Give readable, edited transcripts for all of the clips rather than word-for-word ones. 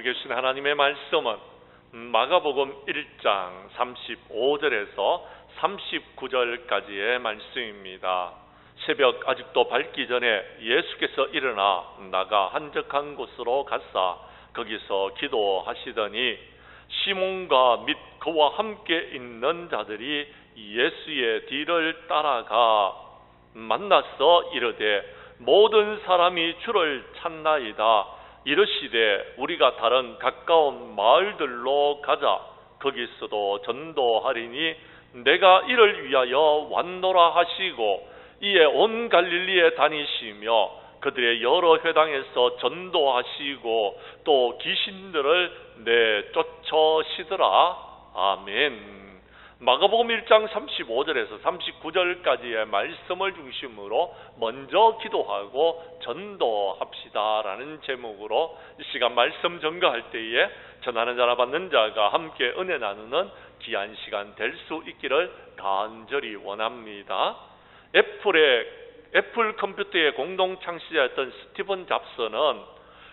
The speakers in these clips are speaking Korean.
우리에게 주신 하나님의 말씀은 마가복음 1장 35절에서 39절까지의 말씀입니다. 새벽 아직도 밝기 전에 예수께서 일어나 나가 한적한 곳으로 가사 거기서 기도하시더니 시몬과 및 그와 함께 있는 자들이 예수의 뒤를 따라가 만나서 이르되 모든 사람이 주를 찾나이다. 이르시되 우리가 다른 가까운 마을들로 가자. 거기서도 전도하리니 내가 이를 위하여 왔노라 하시고 이에 온 갈릴리에 다니시며 그들의 여러 회당에서 전도하시고 또 귀신들을 내쫓으시더라. 아멘. 마가복음 1장 35절에서 39절까지의 말씀을 중심으로 먼저 기도하고 전도합시다라는 제목으로 이 시간 말씀 전가할 때에 전하는 자나 받는 자가 함께 은혜 나누는 귀한 시간 될 수 있기를 간절히 원합니다. 애플 컴퓨터의 공동 창시자였던 스티븐 잡스는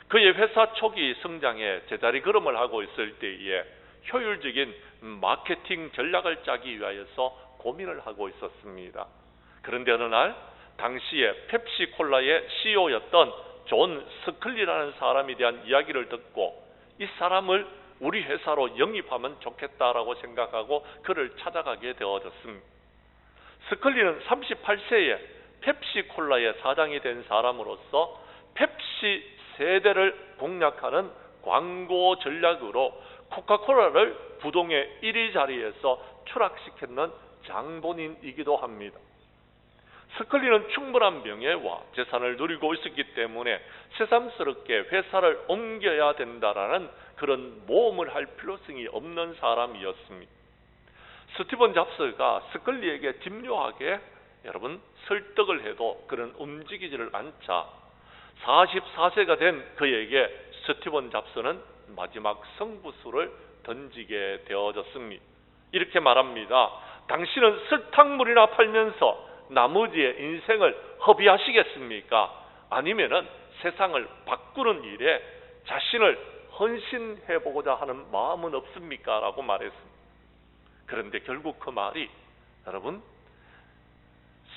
그의 회사 초기 성장에 제자리 걸음을 하고 있을 때에 효율적인 마케팅 전략을 짜기 위하여서 고민을 하고 있었습니다. 그런데 어느 날 당시에 펩시콜라의 CEO였던 존 스클리라는 사람에 대한 이야기를 듣고 이 사람을 우리 회사로 영입하면 좋겠다라고 생각하고 그를 찾아가게 되어졌습니다. 스클리는 38세에 펩시콜라의 사장이 된 사람으로서 펩시 세대를 공략하는 광고 전략으로 코카콜라를 부동의 1위 자리에서 추락시켰는 장본인이기도 합니다. 스클리는 충분한 명예와 재산을 누리고 있었기 때문에 새삼스럽게 회사를 옮겨야 된다라는 그런 모험을 할 필요성이 없는 사람이었습니다. 스티븐 잡스가 스클리에게 집요하게 여러분 설득을 해도 그런 움직이지를 않자 44세가 된 그에게 스티븐 잡스는 마지막 승부수를 던지게 되어졌습니다. 이렇게 말합니다. 당신은 설탕물이나 팔면서 나머지의 인생을 허비하시겠습니까? 아니면은 세상을 바꾸는 일에 자신을 헌신해보고자 하는 마음은 없습니까? 라고 말했습니다. 그런데 결국 그 말이 여러분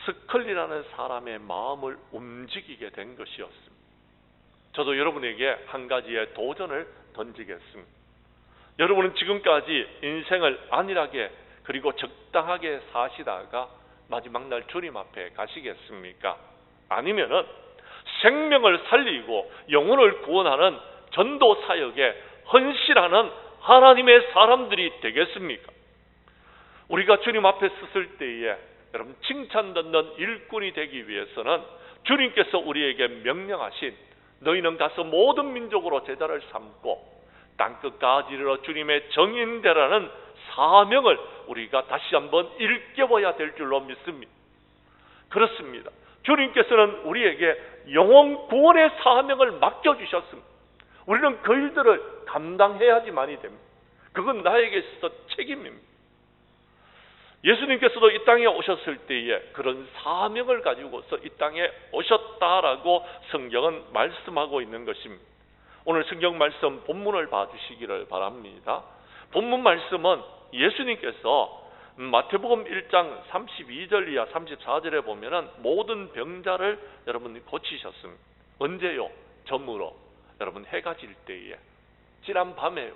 스컬리라는 사람의 마음을 움직이게 된 것이었습니다. 저도 여러분에게 한 가지의 도전을 던지겠습니다. 여러분은 지금까지 인생을 안일하게 그리고 적당하게 사시다가 마지막 날 주님 앞에 가시겠습니까? 아니면은 생명을 살리고 영혼을 구원하는 전도 사역에 헌신하는 하나님의 사람들이 되겠습니까? 우리가 주님 앞에 섰을 때에 여러분 칭찬 듣는 일꾼이 되기 위해서는 주님께서 우리에게 명령하신 너희는 가서 모든 민족으로 제자를 삼고 땅끝까지 이르러 주님의 정인 되라는 사명을 우리가 다시 한번 일깨워야 될 줄로 믿습니다. 그렇습니다. 주님께서는 우리에게 영혼 구원의 사명을 맡겨주셨습니다. 우리는 그 일들을 감당해야지만이 됩니다. 그건 나에게 있어서 책임입니다. 예수님께서도 이 땅에 오셨을 때에 그런 사명을 가지고서 이 땅에 오셨다라고 성경은 말씀하고 있는 것입니다. 오늘 성경 말씀 본문을 봐주시기를 바랍니다. 본문 말씀은 예수님께서 마태복음 1장 32절 이하 34절에 보면은 모든 병자를 여러분이 고치셨습니다. 언제요? 저물어 여러분 해가 질 때에 지난 밤에요.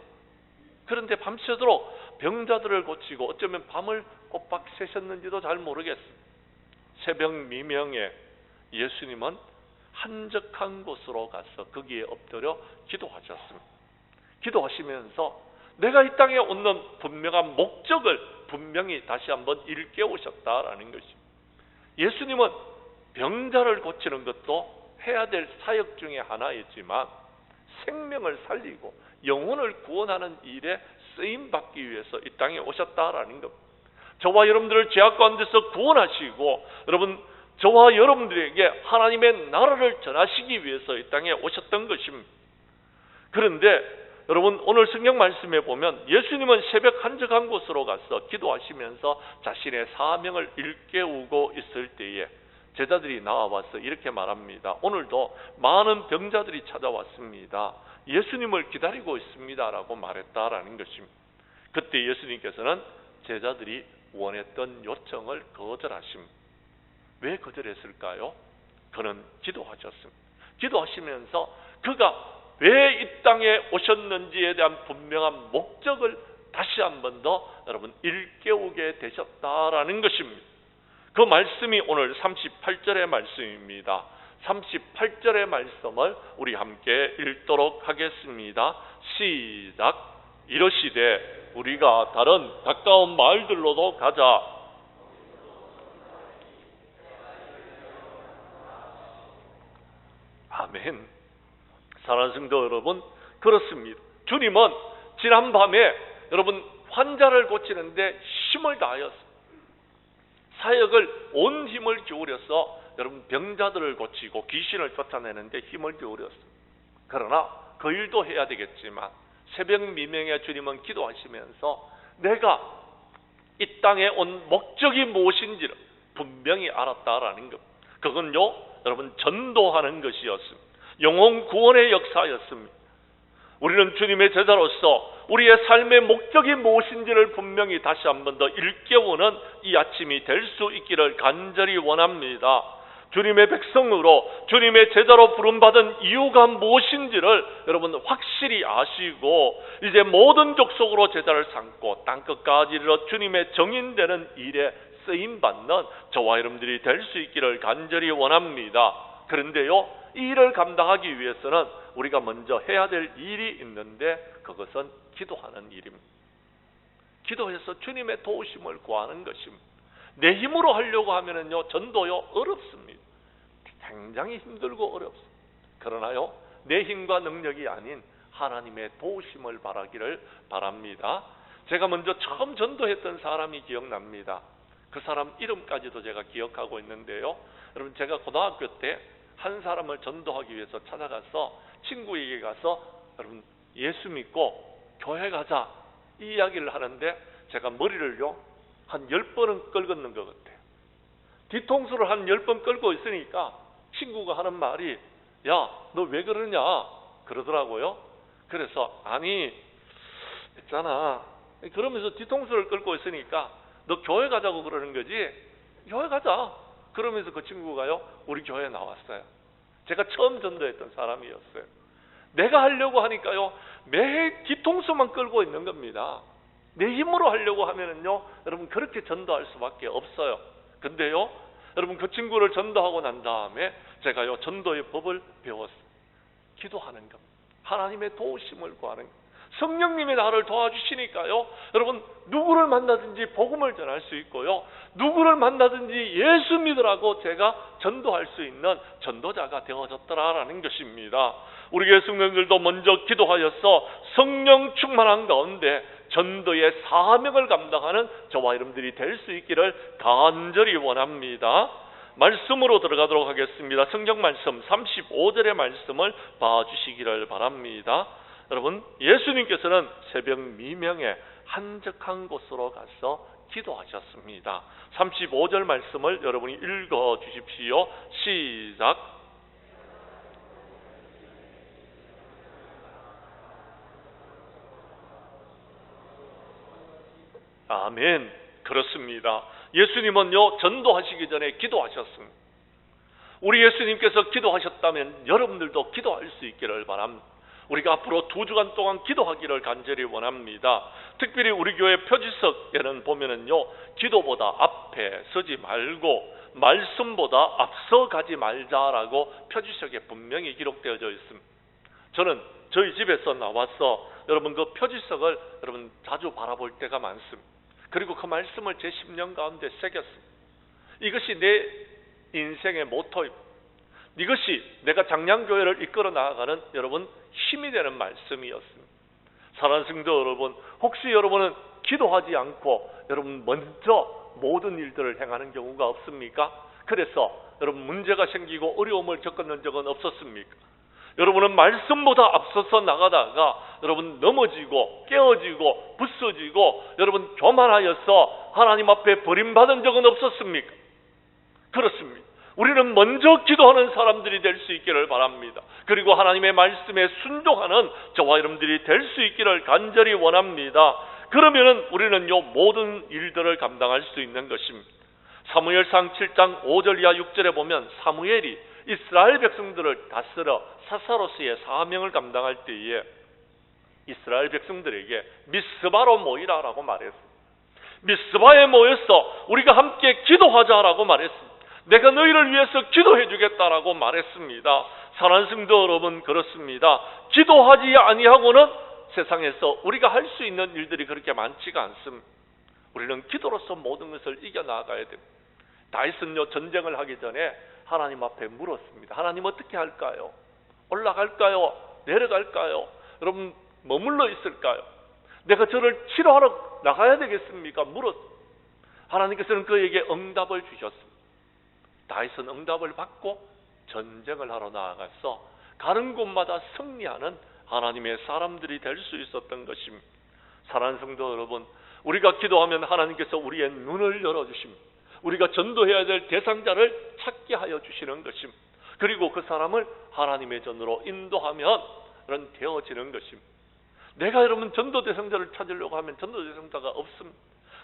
그런데 밤새도록 병자들을 고치고 어쩌면 밤을 꼬박 새셨는지도 잘 모르겠습니다. 새벽 미명에 예수님은 한적한 곳으로 가서 거기에 엎드려 기도하셨습니다. 기도하시면서 내가 이 땅에 오는 분명한 목적을 분명히 다시 한번 일깨우셨다라는 것입니다. 예수님은 병자를 고치는 것도 해야 될 사역 중에 하나이지만 생명을 살리고 영혼을 구원하는 일에 쓰임받기 위해서 이 땅에 오셨다라는 것. 저와 여러분들을 죄악 가운데서 구원하시고 여러분 저와 여러분들에게 하나님의 나라를 전하시기 위해서 이 땅에 오셨던 것입니다. 그런데 여러분 오늘 성경 말씀에 보면 예수님은 새벽 한적한 곳으로 가서 기도하시면서 자신의 사명을 일깨우고 있을 때에 제자들이 나와와서 이렇게 말합니다. 오늘도 많은 병자들이 찾아왔습니다. 예수님을 기다리고 있습니다라고 말했다라는 것입니다. 그때 예수님께서는 제자들이 원했던 요청을 거절하십니다. 왜 거절했을까요? 그는 기도하셨습니다. 기도하시면서 그가 왜 이 땅에 오셨는지에 대한 분명한 목적을 다시 한 번 더 여러분 일깨우게 되셨다라는 것입니다. 그 말씀이 오늘 38절의 말씀입니다. 38절의 말씀을 우리 함께 읽도록 하겠습니다. 시작. 이러시되 우리가 다른 가까운 마을들로도 가자. 아멘. 사랑하는 성도 여러분, 그렇습니다. 주님은 지난밤에 여러분 환자를 고치는데 힘을 다하였습니다. 사역을 온 힘을 기울여서 여러분 병자들을 고치고 귀신을 쫓아내는데 힘을 기울였습니다. 그러나 그 일도 해야 되겠지만 새벽 미명에 주님은 기도하시면서 내가 이 땅에 온 목적이 무엇인지를 분명히 알았다라는 것. 그건요 여러분 전도하는 것이었습니다. 영혼 구원의 역사였습니다. 우리는 주님의 제자로서 우리의 삶의 목적이 무엇인지를 분명히 다시 한 번 더 일깨우는 이 아침이 될 수 있기를 간절히 원합니다. 주님의 백성으로 주님의 제자로 부름받은 이유가 무엇인지를 여러분 확실히 아시고 이제 모든 족속으로 제자를 삼고 땅끝까지 이르러 주님의 정인되는 일에 쓰임받는 저와 여러분들이 될 수 있기를 간절히 원합니다. 그런데요 이 일을 감당하기 위해서는 우리가 먼저 해야 될 일이 있는데 그것은 기도하는 일입니다. 기도해서 주님의 도우심을 구하는 것입니다. 내 힘으로 하려고 하면은요 전도요 어렵습니다. 굉장히 힘들고 어렵습니다. 그러나요 내 힘과 능력이 아닌 하나님의 도우심을 바라기를 바랍니다. 제가 먼저 처음 전도했던 사람이 기억납니다. 그 사람 이름까지도 제가 기억하고 있는데요. 여러분 제가 고등학교 때 한 사람을 전도하기 위해서 찾아가서 친구에게 가서 여러분 예수 믿고 교회 가자 이 이야기를 하는데 제가 머리를요 한 10번은 긁었는 것 같아요. 뒤통수를 한 10번 끌고 있으니까 친구가 하는 말이 야, 너 왜 그러냐 그러더라고요. 그래서 아니 있잖아 그러면서 뒤통수를 끌고 있으니까 너 교회 가자고 그러는 거지? 교회 가자. 그러면서 그 친구가요 우리 교회에 나왔어요. 제가 처음 전도했던 사람이었어요. 내가 하려고 하니까요 매일 뒤통수만 끌고 있는 겁니다. 내 힘으로 하려고 하면은요 여러분 그렇게 전도할 수밖에 없어요. 근데요 여러분 그 친구를 전도하고 난 다음에 제가요 전도의 법을 배웠어요. 기도하는 것, 하나님의 도우심을 구하는 것. 성령님이 나를 도와주시니까요 여러분 누구를 만나든지 복음을 전할 수 있고요 누구를 만나든지 예수 믿으라고 제가 전도할 수 있는 전도자가 되어졌더라라는 것입니다. 우리 교회 성도들도 먼저 기도하여서 성령 충만한 가운데 전도의 사명을 감당하는 저와 여러분들이 될 수 있기를 간절히 원합니다. 말씀으로 들어가도록 하겠습니다. 성경 말씀 35절의 말씀을 봐주시기를 바랍니다. 여러분 예수님께서는 새벽 미명에 한적한 곳으로 가서 기도하셨습니다. 35절 말씀을 여러분이 읽어 주십시오. 시작. 아멘. 그렇습니다. 예수님은요 전도하시기 전에 기도하셨습니다. 우리 예수님께서 기도하셨다면 여러분들도 기도할 수 있기를 바랍니다. 우리가 앞으로 2주간 동안 기도하기를 간절히 원합니다. 특별히 우리 교회 표지석에는 보면은요 기도보다 앞에 서지 말고 말씀보다 앞서 가지 말자라고 표지석에 분명히 기록되어져 있습니다. 저는 저희 집에서 나와서 여러분 그 표지석을 여러분 자주 바라볼 때가 많습니다. 그리고 그 말씀을 제 심령 가운데 새겼습니다. 이것이 내 인생의 모토입니다. 이것이 내가 장량교회를 이끌어 나아가는 여러분 힘이 되는 말씀이었습니다. 사랑하는 성도 여러분, 혹시 여러분은 기도하지 않고 여러분 먼저 모든 일들을 행하는 경우가 없습니까? 그래서 여러분 문제가 생기고 어려움을 겪었는 적은 없었습니까? 여러분은 말씀보다 앞서서 나가다가 여러분 넘어지고 깨어지고 부서지고 여러분 교만하여서 하나님 앞에 버림받은 적은 없었습니까? 그렇습니다. 우리는 먼저 기도하는 사람들이 될 수 있기를 바랍니다. 그리고 하나님의 말씀에 순종하는 저와 여러분들이 될 수 있기를 간절히 원합니다. 그러면은 우리는 요 모든 일들을 감당할 수 있는 것입니다. 사무엘상 7장 5절 이하 6절에 보면 사무엘이 이스라엘 백성들을 다스려 사사로서의 사명을 감당할 때에 이스라엘 백성들에게 미스바로 모이라라고 말했습니다. 미스바에 모여서 우리가 함께 기도하자라고 말했습니다. 내가 너희를 위해서 기도해 주겠다라고 말했습니다. 사랑하는 성도 여러분, 그렇습니다. 기도하지 아니하고는 세상에서 우리가 할 수 있는 일들이 그렇게 많지가 않습니다. 우리는 기도로서 모든 것을 이겨나가야 됩니다. 다윗은요, 전쟁을 하기 전에 하나님 앞에 물었습니다. 하나님 어떻게 할까요? 올라갈까요? 내려갈까요? 여러분 머물러 있을까요? 내가 저를 치료하러 나가야 되겠습니까? 물었습니다. 하나님께서는 그에게 응답을 주셨습니다. 다윗은 응답을 받고 전쟁을 하러 나아가서 가는 곳마다 승리하는 하나님의 사람들이 될 수 있었던 것입니다. 사랑하는 성도 여러분, 우리가 기도하면 하나님께서 우리의 눈을 열어주십니다. 우리가 전도해야 될 대상자를 찾게 하여 주시는 것입니다. 그리고 그 사람을 하나님의 전으로 인도하면 되어지는 것입니다. 내가 여러분 전도 대상자를 찾으려고 하면 전도 대상자가 없습니다.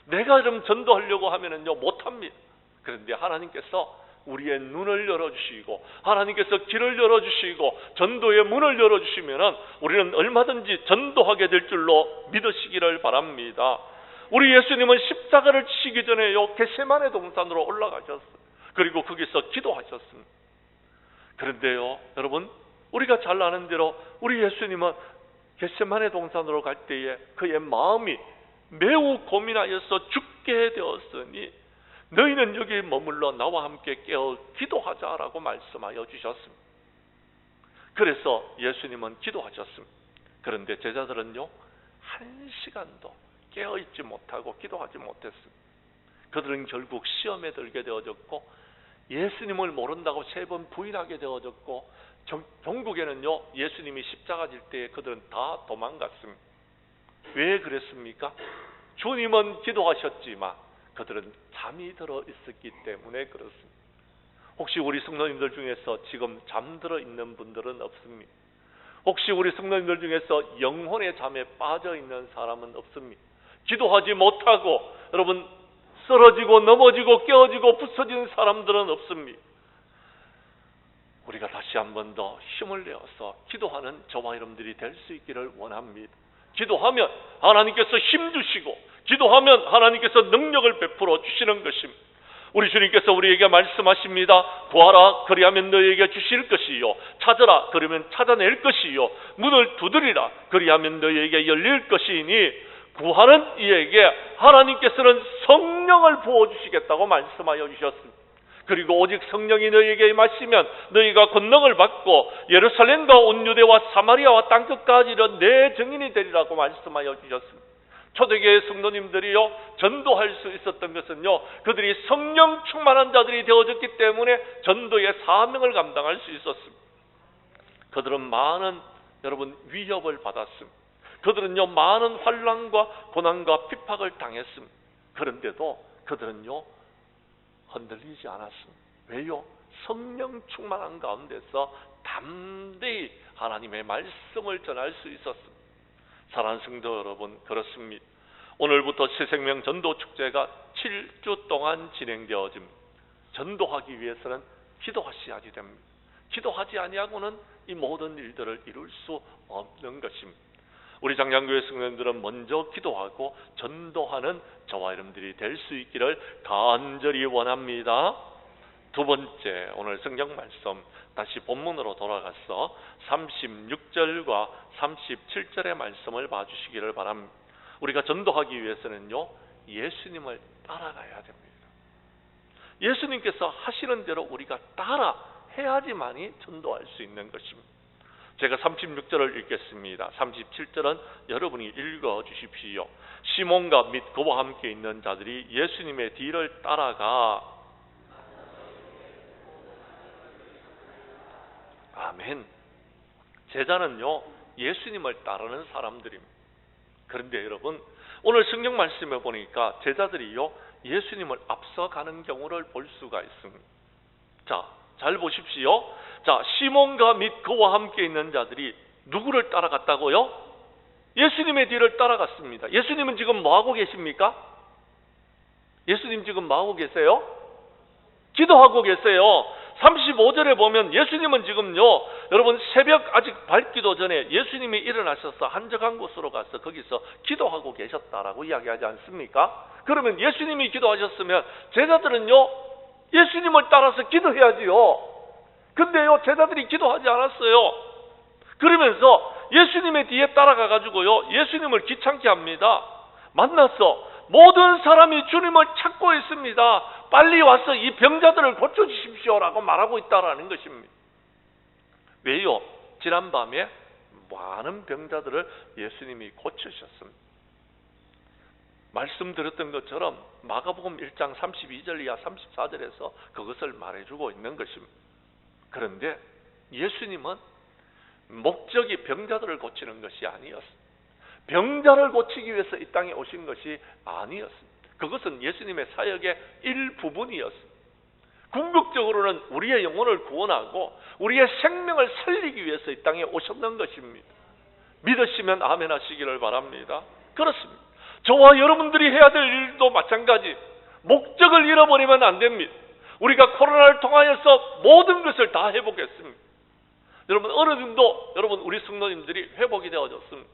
내가 여러분 전도하려고 하면은요 못합니다. 그런데 하나님께서 우리의 눈을 열어주시고 하나님께서 길을 열어주시고 전도의 문을 열어주시면은 우리는 얼마든지 전도하게 될 줄로 믿으시기를 바랍니다. 우리 예수님은 십자가를 지시기 전에요 겟세마네 동산으로 올라가셨어요. 그리고 거기서 기도하셨습니다. 그런데요 여러분, 우리가 잘 아는 대로 우리 예수님은 겟세마네 동산으로 갈 때에 그의 마음이 매우 고민하여서 죽게 되었으니 너희는 여기 머물러 나와 함께 깨어 기도하자라고 말씀하여 주셨습니다. 그래서 예수님은 기도하셨습니다. 그런데 제자들은요 한 시간도 깨어있지 못하고 기도하지 못했습니다. 그들은 결국 시험에 들게 되어졌고 예수님을 모른다고 3번 부인하게 되어졌고 결국에는요 예수님이 십자가 질 때에 그들은 다 도망갔습니다. 왜 그랬습니까? 주님은 기도하셨지만 그들은 잠이 들어 있었기 때문에 그렇습니다. 혹시 우리 성도님들 중에서 지금 잠들어 있는 분들은 없습니다. 혹시 우리 성도님들 중에서 영혼의 잠에 빠져 있는 사람은 없습니다. 기도하지 못하고 여러분 쓰러지고 넘어지고 깨어지고 부서지는 사람들은 없습니다. 우리가 다시 한 번 더 힘을 내어서 기도하는 저와 여러분들이 될 수 있기를 원합니다. 기도하면 하나님께서 힘 주시고 기도하면 하나님께서 능력을 베풀어 주시는 것입니다. 우리 주님께서 우리에게 말씀하십니다. 구하라 그리하면 너희에게 주실 것이요 찾으라 그러면 찾아낼 것이요 문을 두드리라 그리하면 너희에게 열릴 것이니 구하는 이에게 하나님께서는 성령을 부어주시겠다고 말씀하여 주셨습니다. 그리고 오직 성령이 너희에게 임하시면 너희가 권능을 받고 예루살렘과 온 유대와 사마리아와 땅끝까지 내 증인이 되리라고 말씀하여 주셨습니다. 초대교회 성도님들이요 전도할 수 있었던 것은요 그들이 성령 충만한 자들이 되어졌기 때문에 전도의 사명을 감당할 수 있었습니다. 그들은 많은 여러분 위협을 받았습니다. 그들은요 많은 환난과 고난과 핍박을 당했습니다. 그런데도 그들은요 흔들리지 않았습니다. 왜요? 성령 충만한 가운데서 담대히 하나님의 말씀을 전할 수 있었습니다. 사랑하는 성도 여러분, 그렇습니다. 오늘부터 새생명 전도 축제가 7주 동안 진행되어집니다. 전도하기 위해서는 기도하셔야지 됩니다. 기도하지 아니하고는 이 모든 일들을 이룰 수 없는 것입니다. 우리 장량교회 성도님들은 먼저 기도하고 전도하는 저와 여러분들이 될 수 있기를 간절히 원합니다. 두 번째, 오늘 성경 말씀 다시 본문으로 돌아가서 36절과 37절의 말씀을 봐주시기를 바랍니다. 우리가 전도하기 위해서는요 예수님을 따라가야 됩니다. 예수님께서 하시는 대로 우리가 따라해야지만이 전도할 수 있는 것입니다. 제가 36절을 읽겠습니다. 37절은 여러분이 읽어주십시오. 시몬과 및 그와 함께 있는 자들이 예수님의 뒤를 따라가 아멘. 제자는요 예수님을 따르는 사람들입니다. 그런데 여러분 오늘 성경 말씀에 보니까 제자들이요 예수님을 앞서가는 경우를 볼 수가 있습니다. 자, 잘 보십시오. 자, 시몬과 및 그와 함께 있는 자들이 누구를 따라갔다고요? 예수님의 뒤를 따라갔습니다. 예수님은 지금 뭐하고 계십니까? 예수님 지금 뭐하고 계세요? 기도하고 계세요. 35절에 보면 예수님은 지금요, 여러분 새벽 아직 밝기도 전에 예수님이 일어나셔서 한적한 곳으로 가서 거기서 기도하고 계셨다라고 이야기하지 않습니까? 그러면 예수님이 기도하셨으면 제자들은요, 예수님을 따라서 기도해야지요. 근데요, 제자들이 기도하지 않았어요. 그러면서 예수님의 뒤에 따라가 가지고요, 예수님을 귀찮게 합니다. 만났어. 모든 사람이 주님을 찾고 있습니다. 빨리 와서 이 병자들을 고쳐주십시오라고 말하고 있다라는 것입니다. 왜요? 지난밤에 많은 병자들을 예수님이 고치셨습니다. 말씀드렸던 것처럼 마가복음 1장 32절 이하 34절에서 그것을 말해주고 있는 것입니다. 그런데 예수님은 목적이 병자들을 고치는 것이 아니었습니다. 병자를 고치기 위해서 이 땅에 오신 것이 아니었습니다. 그것은 예수님의 사역의 일부분이었습니다. 궁극적으로는 우리의 영혼을 구원하고 우리의 생명을 살리기 위해서 이 땅에 오셨는 것입니다. 믿으시면 아멘 하시기를 바랍니다. 그렇습니다. 저와 여러분들이 해야 될 일도 마찬가지. 목적을 잃어버리면 안 됩니다. 우리가 코로나를 통하여서 모든 것을 다 회복했습니다. 여러분, 어느 정도 여러분 우리 성도님들이 회복이 되어졌습니다.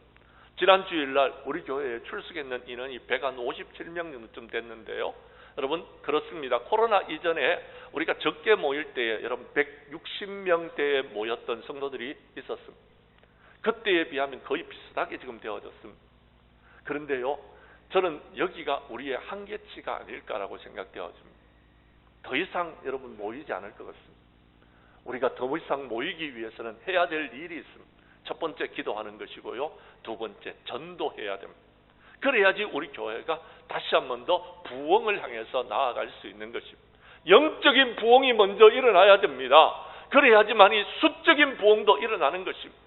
지난 주일날 우리 교회에 출석했는 인원이 157명쯤 됐는데요. 여러분, 그렇습니다. 코로나 이전에 우리가 적게 모일 때에 여러분 160명대에 모였던 성도들이 있었습니다. 그때에 비하면 거의 비슷하게 지금 되어졌습니다. 그런데요, 저는 여기가 우리의 한계치가 아닐까라고 생각되어집니다. 더 이상 여러분 모이지 않을 것 같습니다. 우리가 더 이상 모이기 위해서는 해야 될 일이 있습니다. 첫 번째 기도하는 것이고요. 두 번째 전도해야 됩니다. 그래야지 우리 교회가 다시 한 번 더 부흥을 향해서 나아갈 수 있는 것입니다. 영적인 부흥이 먼저 일어나야 됩니다. 그래야지만이 수적인 부흥도 일어나는 것입니다.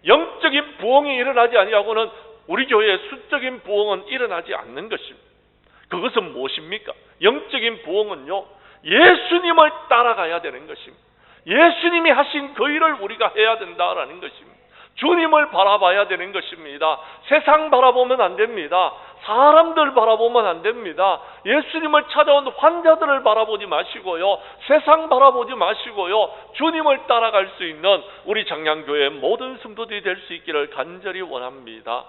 영적인 부흥이 일어나지 아니하고는 우리 교회의 수적인 부흥은 일어나지 않는 것입니다. 그것은 무엇입니까? 영적인 부흥은요, 예수님을 따라가야 되는 것입니다. 예수님이 하신 그 일을 우리가 해야 된다라는 것입니다. 주님을 바라봐야 되는 것입니다. 세상 바라보면 안 됩니다. 사람들 바라보면 안 됩니다. 예수님을 찾아온 환자들을 바라보지 마시고요. 세상 바라보지 마시고요. 주님을 따라갈 수 있는 우리 장량교회 모든 성도들이 될 수 있기를 간절히 원합니다.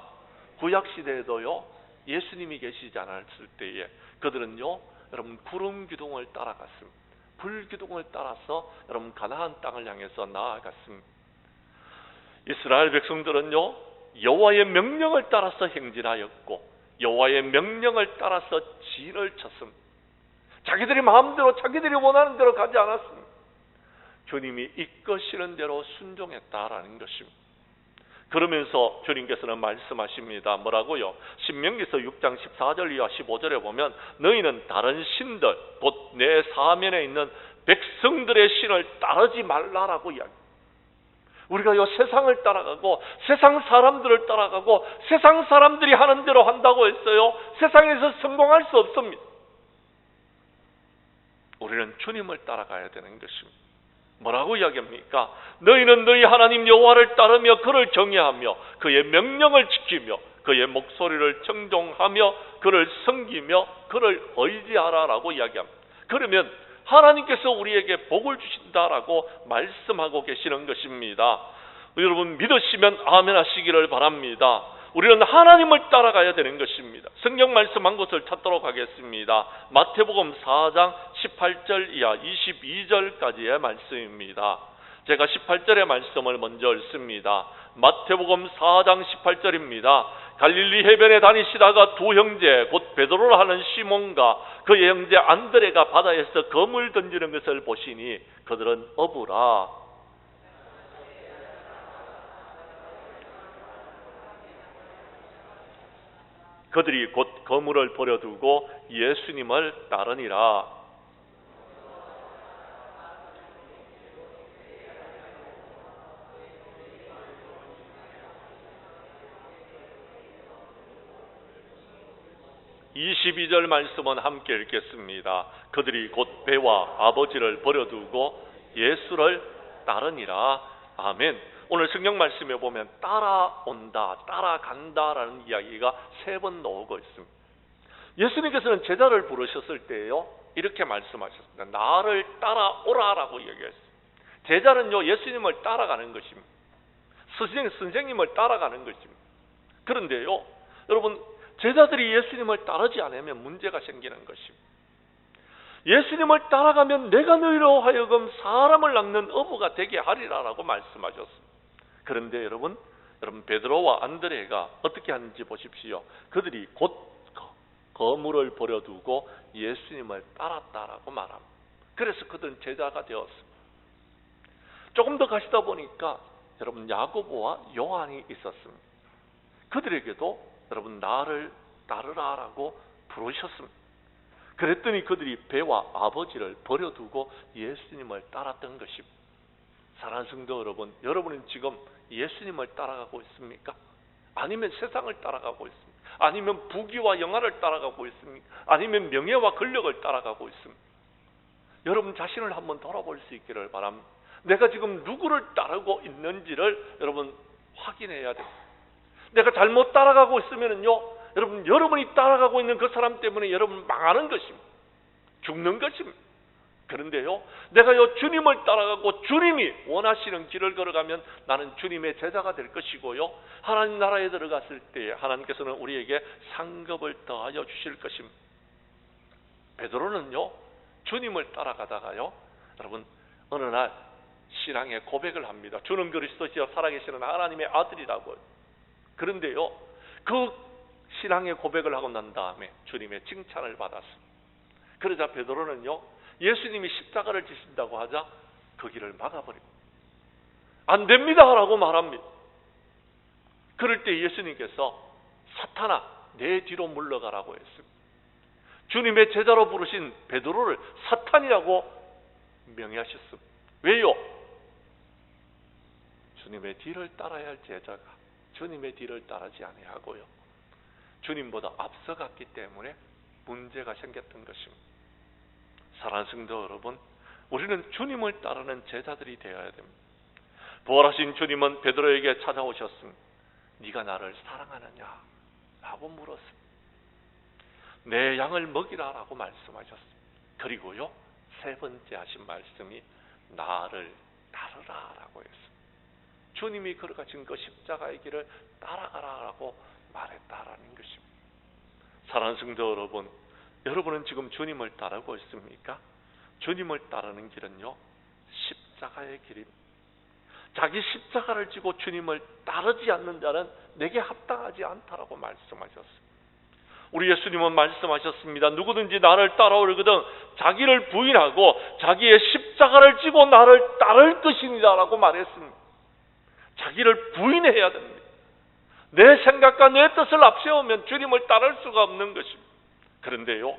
구약시대에도요, 예수님이 계시지 않았을 때에 그들은요, 여러분 구름 기둥을 따라갔습니다. 불 기둥을 따라서 여러분 가나안 땅을 향해서 나아갔습니다. 이스라엘 백성들은요, 여호와의 명령을 따라서 행진하였고 여호와의 명령을 따라서 진을 쳤습니다. 자기들이 마음대로 자기들이 원하는 대로 가지 않았습니다. 주님이 이끄시는 대로 순종했다라는 것입니다. 그러면서 주님께서는 말씀하십니다. 뭐라고요? 신명기서 6장 14절 이하 15절에 보면 너희는 다른 신들 곧 내 사면에 있는 백성들의 신을 따르지 말라라고 이야기합니다. 우리가 요 세상을 따라가고 세상 사람들을 따라가고 세상 사람들이 하는 대로 한다고 했어요. 세상에서 성공할 수 없습니다. 우리는 주님을 따라가야 되는 것입니다. 뭐라고 이야기합니까? 너희는 너희 하나님 여호와를 따르며 그를 경외하며 그의 명령을 지키며 그의 목소리를 청종하며 그를 섬기며 그를 의지하라라고 이야기합니다. 그러면 하나님께서 우리에게 복을 주신다라고 말씀하고 계시는 것입니다. 여러분 믿으시면 아멘 하시기를 바랍니다. 우리는 하나님을 따라가야 되는 것입니다. 성경 말씀 한 곳을 찾도록 하겠습니다. 마태복음 4장 18절 이하 22절까지의 말씀입니다. 제가 18절의 말씀을 먼저 읽습니다. 마태복음 4장 18절입니다. 갈릴리 해변에 다니시다가 두 형제 곧 베드로라 하는 시몬과 그의 형제 안드레가 바다에서 검을 던지는 것을 보시니 그들은 어부라. 그들이 곧 그물을 버려두고 예수님을 따르니라. 22절 말씀은 함께 읽겠습니다. 그들이 곧 배와 아버지를 버려두고 예수를 따르니라. 아멘. 오늘 성경 말씀에 보면 따라온다, 따라간다라는 이야기가 3번 나오고 있습니다. 예수님께서는 제자를 부르셨을 때요, 이렇게 말씀하셨습니다. 나를 따라오라라고 얘기했어요. 제자는요, 예수님을 따라가는 것입니다. 선생님을 따라가는 것입니다. 그런데요, 여러분, 제자들이 예수님을 따르지 않으면 문제가 생기는 것입니다. 예수님을 따라가면 내가 너희로 하여금 사람을 낚는 어부가 되게 하리라라고 말씀하셨습니다. 그런데 여러분 베드로와 안드레가 어떻게 하는지 보십시오. 그들이 곧 거물을 버려두고 예수님을 따랐다라고 말합니다. 그래서 그들은 제자가 되었습니다. 조금 더 가시다 보니까 여러분 야고보와 요한이 있었습니다. 그들에게도 여러분 나를 따르라라고 부르셨습니다. 그랬더니 그들이 배와 아버지를 버려두고 예수님을 따랐던 것입니다. 사랑하는 성도 여러분, 여러분은 지금 예수님을 따라가고 있습니까? 아니면 세상을 따라가고 있습니까? 아니면 부귀와 영화를 따라가고 있습니까? 아니면 명예와 권력을 따라가고 있습니까? 여러분 자신을 한번 돌아볼 수 있기를 바랍니다. 내가 지금 누구를 따르고 있는지를 여러분 확인해야 됩니다. 내가 잘못 따라가고 있으면요, 여러분이 따라가고 있는 그 사람 때문에 여러분 망하는 것입니다. 죽는 것입니다. 그런데요, 내가요 주님을 따라가고 주님이 원하시는 길을 걸어가면 나는 주님의 제자가 될 것이고요, 하나님 나라에 들어갔을 때 하나님께서는 우리에게 상급을 더하여 주실 것입니다. 베드로는요 주님을 따라가다가요, 여러분 어느 날 신앙의 고백을 합니다. 주는 그리스도시여 살아계시는 하나님의 아들이라고요. 그런데요, 그 신앙의 고백을 하고 난 다음에 주님의 칭찬을 받았습니다. 그러자 베드로는요, 예수님이 십자가를 지신다고 하자 그 길을 막아버립니다. 안 됩니다 라고 말합니다. 그럴 때 예수님께서 사탄아 내 뒤로 물러가라고 했습니다. 주님의 제자로 부르신 베드로를 사탄이라고 명예하셨습니다. 왜요? 주님의 뒤를 따라야 할 제자가 주님의 뒤를 따르지 아니하고요, 주님보다 앞서갔기 때문에 문제가 생겼던 것입니다. 사랑하는 성도 여러분, 우리는 주님을 따르는 제자들이 되어야 됩니다. 부활하신 주님은 베드로에게 찾아오셨습니다. 네가 나를 사랑하느냐? 라고 물었습니다. 내 양을 먹이라라고 말씀하셨습니다. 그리고요 3번째 하신 말씀이 나를 따르라라고 했습니다. 주님이 걸어가신 그 십자가의 길을 따라가라라고 말했다라는 것입니다. 사랑하는 성도 여러분, 여러분은 지금 주님을 따르고 있습니까? 주님을 따르는 길은요 십자가의 길입니다. 자기 십자가를 지고 주님을 따르지 않는 자는 내게 합당하지 않다라고 말씀하셨습니다. 우리 예수님은 말씀하셨습니다. 누구든지 나를 따라오려거든 자기를 부인하고 자기의 십자가를 지고 나를 따를 것입니다 라고 말했습니다. 자기를 부인해야 됩니다. 내 생각과 내 뜻을 앞세우면 주님을 따를 수가 없는 것입니다. 그런데요,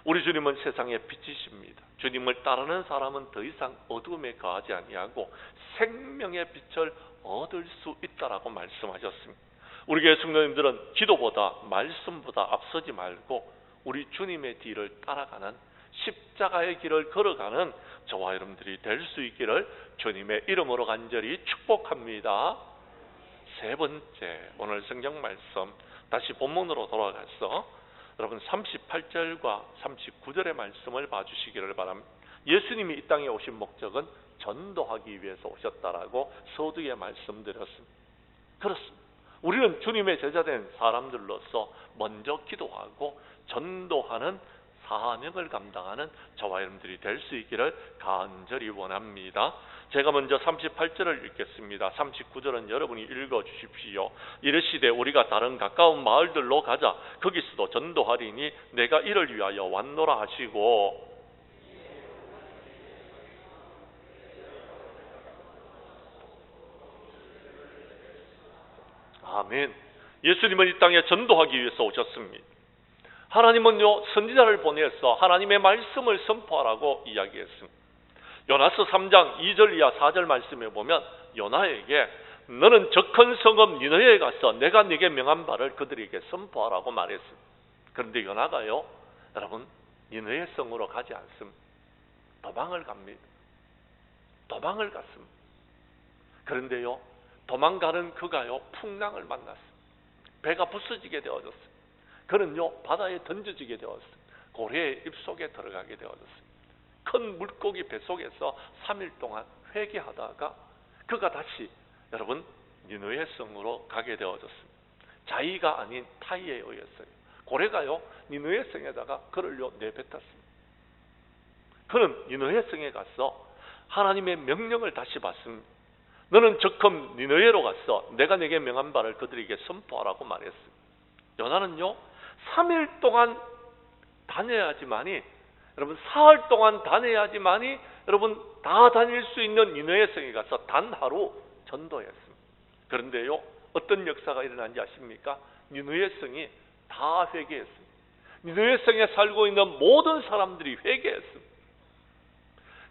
우리 주님은 세상의 빛이십니다. 주님을 따르는 사람은 더 이상 어둠에 거하지 아니하고 생명의 빛을 얻을 수 있다라고 말씀하셨습니다. 우리 교회 성도님들은 기도보다 말씀보다 앞서지 말고 우리 주님의 뒤를 따라가는 십자가의 길을 걸어가는 저와 여러분들이 될 수 있기를 주님의 이름으로 간절히 축복합니다. 3번째, 오늘 성경 말씀 다시 본문으로 돌아가서 여러분 38절과 39절의 말씀을 봐주시기를 바랍니다. 예수님이 이 땅에 오신 목적은 전도하기 위해서 오셨다라고 서두에 말씀드렸습니다. 그렇습니다. 우리는 주님의 제자된 사람들로서 먼저 기도하고 전도하는 사명을 감당하는 저와 여러분들이 될 수 있기를 간절히 원합니다. 제가 먼저 38절을 읽겠습니다. 39절은 여러분이 읽어주십시오. 이르시되 우리가 다른 가까운 마을들로 가자. 거기서도 전도하리니 내가 이를 위하여 왔노라 하시고, 아멘. 예수님은 이 땅에 전도하기 위해서 오셨습니다. 하나님은요 선지자를 보내서 하나님의 말씀을 선포하라고 이야기했습니다. 요나서 3장 2절 이하 4절 말씀에 보면 요나에게 너는 저 큰 성읍 니느웨에 가서 내가 네게 명한 바를 그들에게 선포하라고 말했습니다. 그런데 연하가요, 여러분, 니느웨 성으로 가지 않습니다. 도망을 갑니다. 도망을 갔습니다. 그런데요, 도망가는 그가요, 풍랑을 만났습니다. 배가 부서지게 되어졌습니다. 그는요, 바다에 던져지게 되었습니다. 고래의 입속에 들어가게 되어졌습니다. 큰 물고기 뱃속에서 3일 동안 회개하다가 그가 다시 여러분 니느웨 성으로 가게 되어졌습니다. 자의가 아닌 타의에 의했어요. 고래가요, 니느웨 성에다가 그를요 내뱉었습니다. 그는 니느웨 성에 가서 하나님의 명령을 다시 받습니다. 너는 적금 니느웨로 가서 내가 내게 명한 바를 그들에게 선포하라고 말했습니다. 요나는요, 3일 동안 다녀야지만이, 여러분 사흘 동안 다녀야지만이 여러분 다 다닐 수 있는 니느웨 성에 가서 단 하루 전도했습니다. 그런데요, 어떤 역사가 일어난지 아십니까? 니느웨 성이 다 회개했습니다. 니느웨 성에 살고 있는 모든 사람들이 회개했습니다.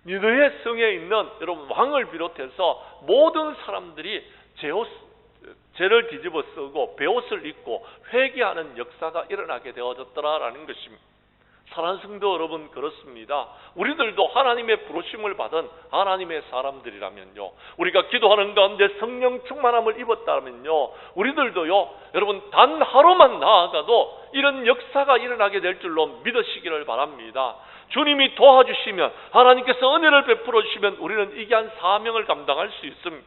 니느웨 성에 있는 여러분 왕을 비롯해서 모든 사람들이 죄를 뒤집어 쓰고 베옷을 입고 회개하는 역사가 일어나게 되어졌더라라는 것입니다. 사랑하는 성도 여러분, 그렇습니다. 우리들도 하나님의 부르심을 받은 하나님의 사람들이라면요, 우리가 기도하는 가운데 성령 충만함을 입었다면요, 우리들도요, 여러분 단 하루만 나아가도 이런 역사가 일어나게 될 줄로 믿으시기를 바랍니다. 주님이 도와주시면, 하나님께서 은혜를 베풀어 주시면 우리는 이 귀한 사명을 감당할 수 있습니다.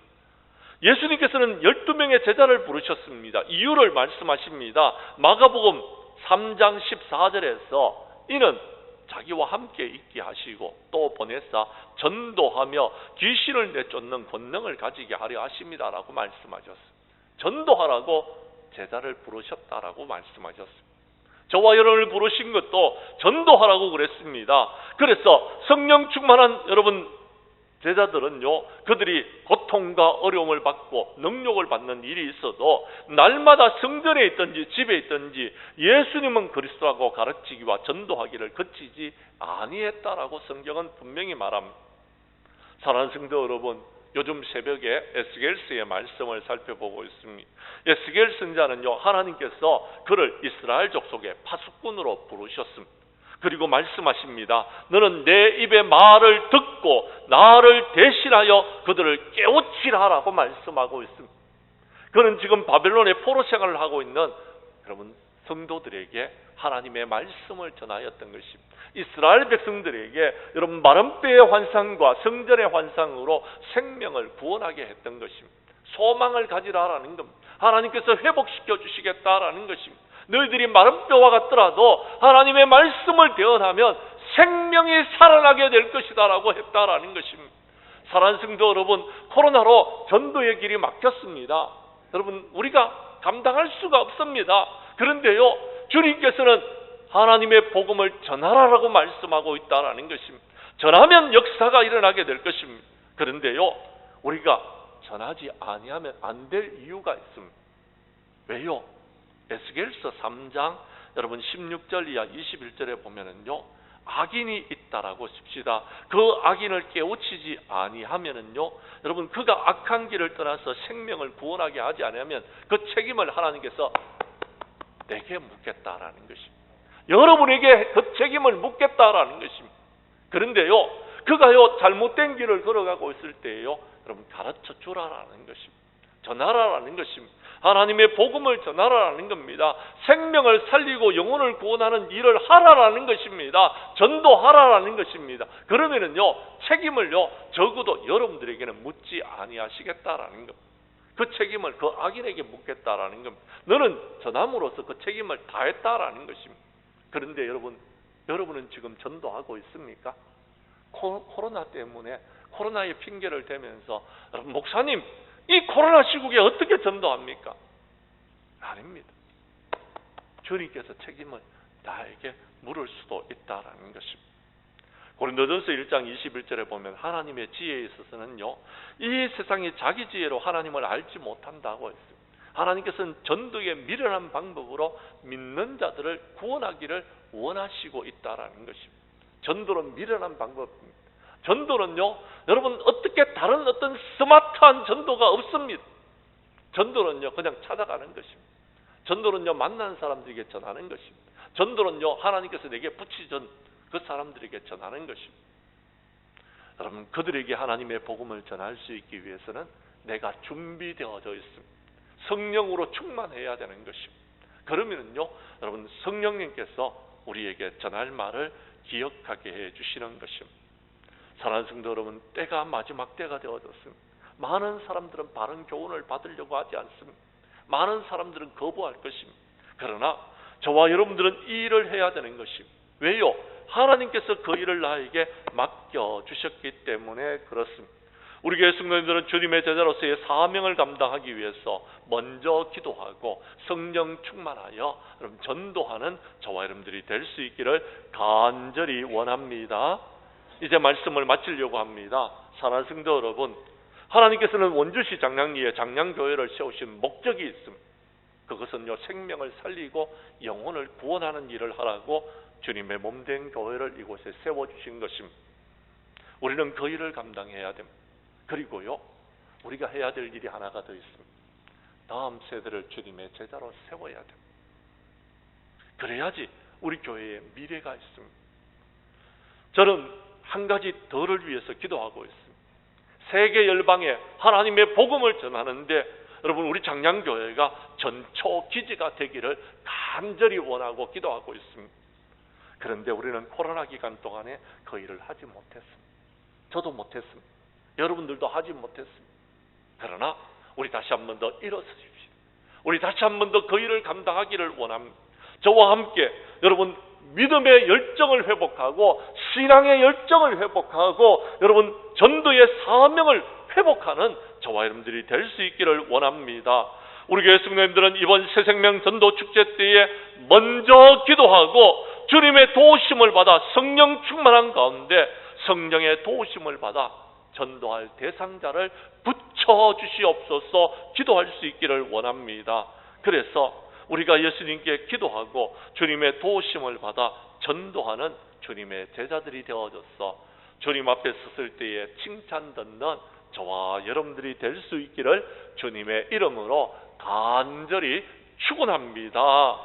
예수님께서는 12명의 제자를 부르셨습니다. 이유를 말씀하십니다. 마가복음 3장 14절에서 이는 자기와 함께 있게 하시고 또 보내사 전도하며 귀신을 내쫓는 권능을 가지게 하려 하십니다라고 말씀하셨습니다. 전도하라고 제자를 부르셨다라고 말씀하셨습니다. 저와 여러분을 부르신 것도 전도하라고 그랬습니다. 그래서 성령 충만한 여러분 제자들은요, 그들이 고통과 어려움을 받고 능력을 받는 일이 있어도 날마다 성전에 있든지 집에 있든지 예수님은 그리스도라고 가르치기와 전도하기를 그치지 아니했다라고 성경은 분명히 말합니다. 사랑하는 성도 여러분, 요즘 새벽에 에스겔서의 말씀을 살펴보고 있습니다. 에스겔 선지자는요, 하나님께서 그를 이스라엘 족속의 파수꾼으로 부르셨습니다. 그리고 말씀하십니다. 너는 내 입의 말을 듣고 나를 대신하여 그들을 깨우치라라고 말씀하고 있습니다. 그는 지금 바벨론의 포로 생활을 하고 있는 여러분 성도들에게 하나님의 말씀을 전하였던 것입니다. 이스라엘 백성들에게 여러분 마른 뼈의 환상과 성전의 환상으로 생명을 구원하게 했던 것입니다. 소망을 가지라라는 겁니다. 하나님께서 회복시켜 주시겠다라는 것입니다. 너희들이 마른 뼈와 같더라도 하나님의 말씀을 대언하면 생명이 살아나게 될 것이다라고 했다라는 것입니다. 사랑하는 성도 여러분, 코로나로 전도의 길이 막혔습니다. 여러분, 우리가 감당할 수가 없습니다. 그런데요, 주님께서는 하나님의 복음을 전하라라고 말씀하고 있다라는 것입니다. 전하면 역사가 일어나게 될 것입니다. 그런데요, 우리가 전하지 아니하면 안 될 이유가 있습니다. 왜요? 에스겔서 3장 여러분 16절 이하 21절에 보면은요, 악인이 있다라고 칩시다. 그 악인을 깨우치지 아니하면은요, 여러분 그가 악한 길을 떠나서 생명을 구원하게 하지 않으면 그 책임을 하나님께서 내게 묻겠다라는 것입니다. 여러분에게 그 책임을 묻겠다라는 것입니다. 그런데요, 그가요 잘못된 길을 걸어가고 있을 때에요, 여러분 가르쳐 주라라는 것입니다. 전하라라는 것입니다. 하나님의 복음을 전하라는 겁니다. 생명을 살리고 영혼을 구원하는 일을 하라라는 것입니다. 전도하라라는 것입니다. 그러면은요, 책임을요 적어도 여러분들에게는 묻지 아니하시겠다라는 겁니다. 그 책임을 그 악인에게 묻겠다라는 겁니다. 너는 전함으로써 그 책임을 다했다라는 것입니다. 그런데 여러분은 지금 전도하고 있습니까? 코로나 때문에 코로나의 핑계를 대면서 여러분, 목사님 이 코로나 시국에 어떻게 전도합니까? 아닙니다. 주님께서 책임을 나에게 물을 수도 있다라는 것입니다. 고린도전서 1장 21절에 보면 하나님의 지혜에 있어서는요, 이 세상이 자기 지혜로 하나님을 알지 못한다고 했습니다. 하나님께서는 전도의 미련한 방법으로 믿는 자들을 구원하기를 원하시고 있다라는 것입니다. 전도는 미련한 방법입니다. 전도는요, 여러분 어떻게 다른 어떤 스마트한 전도가 없습니다. 전도는요 그냥 찾아가는 것입니다. 전도는요 만나는 사람들에게 전하는 것입니다. 전도는요, 하나님께서 내게 붙이신 그 사람들에게 전하는 것입니다. 여러분, 그들에게 하나님의 복음을 전할 수 있기 위해서는 내가 준비되어져 있습니다. 성령으로 충만해야 되는 것입니다. 그러면은요, 여러분, 성령님께서 우리에게 전할 말을 기억하게 해 주시는 것입니다. 사랑하는 성도 여러분, 때가 마지막 때가 되어졌습니다. 많은 사람들은 바른 교훈을 받으려고 하지 않습니다. 많은 사람들은 거부할 것입니다. 그러나 저와 여러분들은 이 일을 해야 되는 것입니다. 왜요? 하나님께서 그 일을 나에게 맡겨주셨기 때문에 그렇습니다. 우리 교회 성도님들은 주님의 제자로서의 사명을 감당하기 위해서 먼저 기도하고 성령 충만하여 여러분 전도하는 저와 여러분들이 될 수 있기를 간절히 원합니다. 이제 말씀을 마치려고 합니다. 사랑하는 성도 여러분, 하나님께서는 원주시 장량리에 장량교회를 세우신 목적이 있습니다. 그것은요, 생명을 살리고 영혼을 구원하는 일을 하라고 주님의 몸된 교회를 이곳에 세워주신 것입니다. 우리는 그 일을 감당해야 됩니다. 그리고요, 우리가 해야 될 일이 하나가 더 있습니다. 다음 세대를 주님의 제자로 세워야 됩니다. 그래야지 우리 교회에 미래가 있습니다. 저는 한 가지 더를 위해서 기도하고 있습니다. 세계 열방에 하나님의 복음을 전하는데 여러분, 우리 장량교회가 전초 기지가 되기를 간절히 원하고 기도하고 있습니다. 그런데 우리는 코로나 기간 동안에 그 일을 하지 못했습니다. 저도 못했습니다. 여러분들도 하지 못했습니다. 그러나 우리 다시 한 번 더 일어서십시오. 우리 다시 한 번 더 그 일을 감당하기를 원합니다. 저와 함께 여러분 믿음의 열정을 회복하고 신앙의 열정을 회복하고 여러분 전도의 사명을 회복하는 저와 여러분들이 될 수 있기를 원합니다. 우리 교회 성도님들은 이번 새생명 전도 축제 때에 먼저 기도하고 주님의 도우심을 받아 성령 충만한 가운데 성령의 도우심을 받아 전도할 대상자를 붙여주시옵소서 기도할 수 있기를 원합니다. 그래서 우리가 예수님께 기도하고 주님의 도우심을 받아 전도하는 주님의 제자들이 되어져서 주님 앞에 섰을 때에 칭찬 듣는 저와 여러분들이 될 수 있기를 주님의 이름으로 간절히 축원합니다.